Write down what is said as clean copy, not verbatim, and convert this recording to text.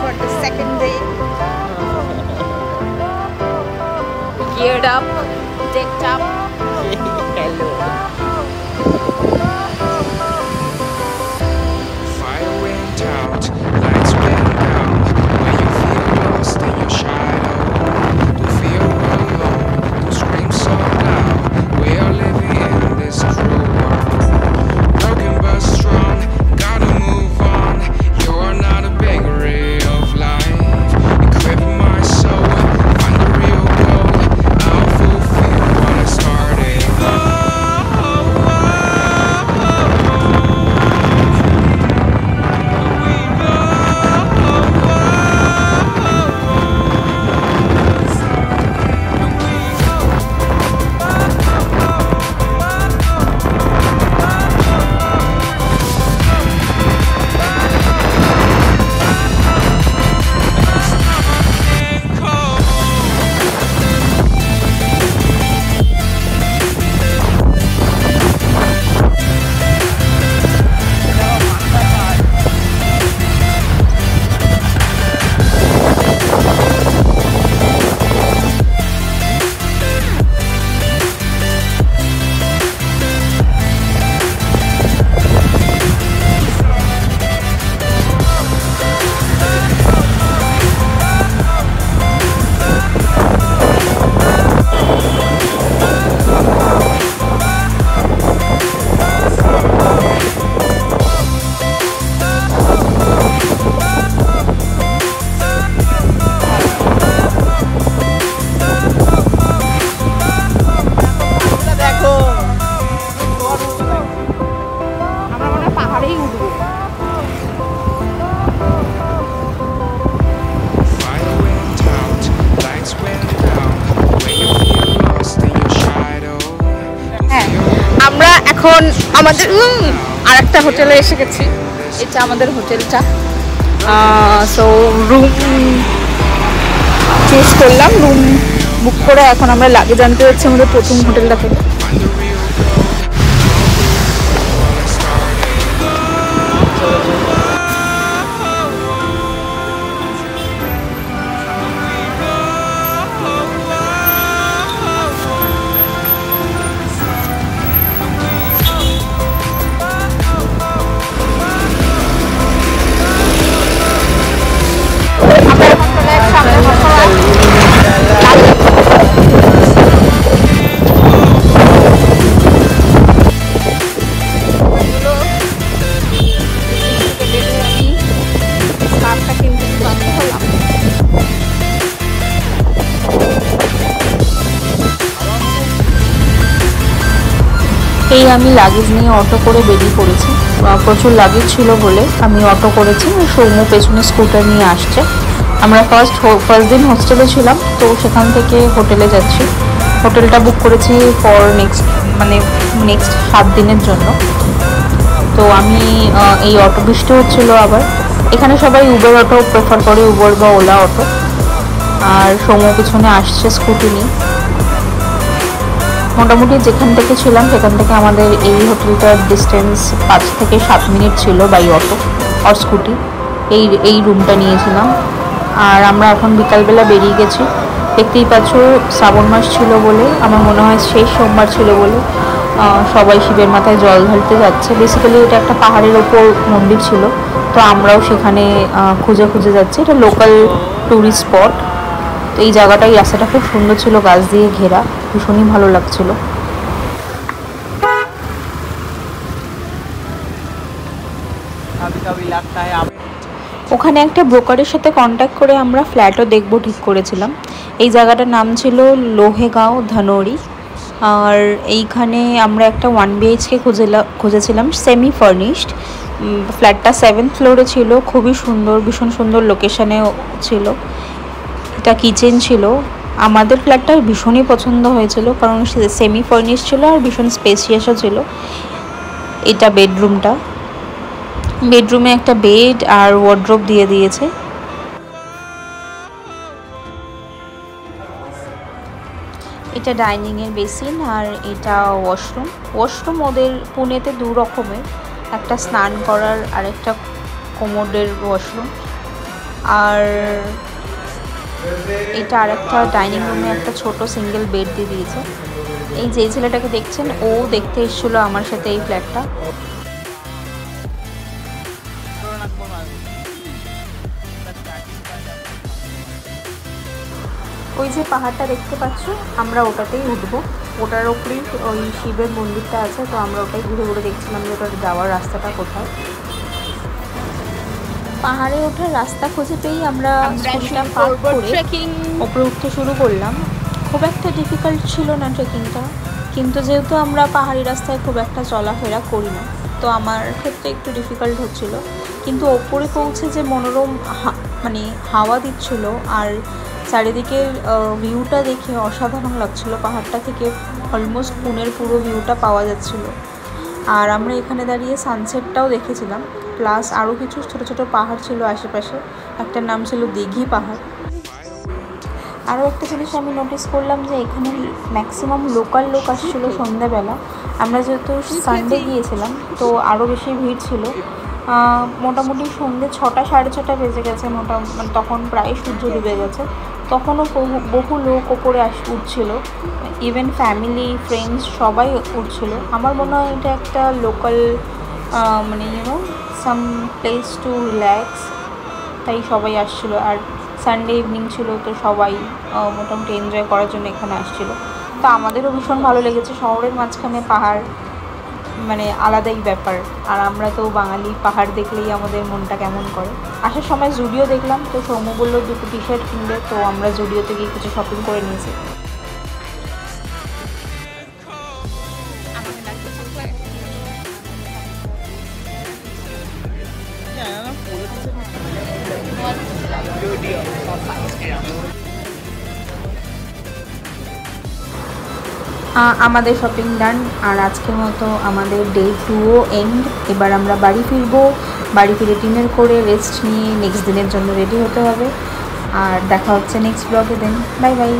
for the second day. Geared up, decked up. Hello. Fire went out, lights went down. When you feel lost in your shadow, to feel alone, to scream so loud. We are living in this cruel world. Broken but strong, gotta move on. You are not a bakery of life. Equip my soul, find the real goal. I'll fulfill what I started. এখন আমাদের আরেকটা হোটেলে এসে গেছি। এটা আমাদের হোটেলটা। So room choose করলাম, রুম বুক করে এখন আমরা লাগেজ আনতে যাচ্ছি আমাদের প্রথম হোটেলটা থেকে। এই আমি লাগেজ নিয়ে অটো করে বেরিয়ে পড়েছি। প্রচুর লাগেজ ছিল বলে আমি অটো করেছি। সৌম্য পেছনে স্কুটার নিয়ে আসছে। আমরা ফার্স্ট দিন হোস্টেলে ছিলাম, তো সেখান থেকে হোটেলে যাচ্ছি। হোটেলটা বুক করেছি ফর নেক্সট 7 দিনের জন্য। তো আমি এই অটো বৃষ্টি হচ্ছিলো আবার। এখানে সবাই উবের অটো প্রেফার করে, উবের বা ওলা অটো। আর সৌম্য পেছনে আসছে স্কুটি নিয়ে। মোটামুটি যেখান থেকে ছিলাম সেখান থেকে আমাদের এই হোটেলটার ডিস্টেন্স 5 থেকে 7 মিনিট ছিল বাই অটো আর স্কুটি। এই রুমটা নিয়েছিলাম। আর আমরা এখন বিকালবেলা বেরিয়ে গেছি। দেখতেই পাচ্ছ শ্রাবণ মাস ছিল বলে, আমার মনে হয় শেষ সোমবার ছিল বলে সবাই শিবের মাথায় জল ঢালতে যাচ্ছে। বেসিক্যালি এটা একটা পাহাড়ের ওপর মন্দির ছিল, তো আমরাও সেখানে খুঁজে খুঁজে যাচ্ছি। এটা লোকাল ট্যুরিস্ট স্পট। তো এই জায়গাটা, এই রাস্তাটা খুব সুন্দর ছিল, গাছ দিয়ে ঘেরা, ভীষণই ভালো লাগছিল। ওখানে একটা ব্রোকারের সাথে কন্ট্যাক্ট করে আমরা ফ্ল্যাটও দেখবো ঠিক করেছিলাম। এই জায়গাটার নাম ছিল লোহেগাঁও ধনোরি। আর এইখানে আমরা একটা 1 BHK খুঁজেছিলাম, সেমি ফার্নিশড। ফ্ল্যাটটা 7th ফ্লোরে ছিল, খুবই সুন্দর, ভীষণ সুন্দর লোকেশানে ছিল। এটা কিচেন ছিল। আমাদের ফ্ল্যাটটা ভীষণই পছন্দ হয়েছিল, কারণ সেমি ফার্নিশ ছিল আর ভীষণ স্পেসিয়াসও ছিল। এটা বেডরুমে একটা বেড আর ওয়ার্ড্রোব দিয়ে দিয়েছে। এটা ডাইনিংয়ের বেসিন আর এটা ওয়াশরুম ওদের পুনেতে 2 রকমের, একটা স্নান করার আর একটা কোমোডের ওয়াশরুম। আর এটা আর একটা ডাইনিং রুমে একটা ছোট সিঙ্গেল বেড দিয়ে দিয়েছে। এই যে ছেলেটাকে দেখছেন ও দেখতে এসেছিলো আমার সাথে এই ফ্ল্যাটটা। ওই যে পাহাড়টা দেখতে পাচ্ছ, আমরা ওটাতেই উঠবো। ওটার ওপরেই ওই শিবের মন্দিরটা আছে, তো আমরা ওটাই ঘুরে ঘুরে দেখছিলাম যে ওটার যাওয়ার রাস্তাটা কোথায়। পাহাড়ে ওঠার রাস্তা খুঁজে পেয়েই আমরা স্কুটিটা পার্ক করে ওপরে উঠতে শুরু করলাম। খুব একটা ডিফিকাল্ট ছিল না ট্রেকিংটা, কিন্তু যেহেতু আমরা পাহাড়ি রাস্তায় খুব একটা চলাফেরা করি না, তো আমার ক্ষেত্রে একটু ডিফিকাল্ট হচ্ছিল। কিন্তু ওপরে পৌঁছে যে মনোরম মানে হাওয়া দিচ্ছিল আর চারিদিকের ভিউটা দেখে অসাধারণ লাগছিল। পাহাড়টা থেকে অলমোস্ট পুনের পুরো ভিউটা পাওয়া যাচ্ছিল। আর আমরা এখানে দাঁড়িয়ে সানসেটটাও দেখেছিলাম, প্লাস আরও কিছু ছোটো ছোটো পাহাড় ছিল আশেপাশে। একটার নাম ছিল দিঘি পাহাড়। আরও একটা জিনিস আমি নোটিস করলাম যে এখানে ম্যাক্সিমাম লোকাল লোক আসছিলো সন্ধ্যাবেলা। আমরা যেহেতু সানডে গিয়েছিলাম তো আরও বেশি ভিড় ছিল। মোটামুটি সন্ধ্যে 6টা সাড়ে 6টা বেজে গেছে, মানে তখন প্রায় সূর্য ডুবে গেছে। তখনও বহু লোক ওপরে উঠছিল, ইভেন ফ্যামিলি ফ্রেন্ডস সবাই উঠছিল। আমার মনে হয় এটা একটা লোকাল মানে সাম প্লেস টু রিল্যাক্স, তাই সবাই আসছিল। আর সানডে ইভিনিং ছিল, তো সবাই মোটামুটি এনজয় করার জন্য এখানে আসছিল। তো আমাদেরও ভীষণ ভালো লেগেছে। শহরের মাঝখানে পাহাড় মানে আলাদাই ব্যাপার। আর আমরা তো বাঙালি, পাহাড় দেখলেই আমাদের মনটা কেমন করে। আসার সময় জুডিও দেখলাম, তো সৌম্য বললো 2টো টি শার্ট কিনবে, তো আমরা জুডিওতে গিয়ে কিছু শপিং করে নিয়েছি। আমাদের শপিং ডান। আর আজকের মতো আমাদের ডে 2ও এন্ড। এবার আমরা বাড়ি ফিরবো। বাড়ি ফিরে ডিনার করে রেস্ট নিয়ে নেক্সট দিনের জন্য রেডি হতে হবে। আর দেখা হচ্ছে নেক্সট ব্লগে। দেন বাই বাই।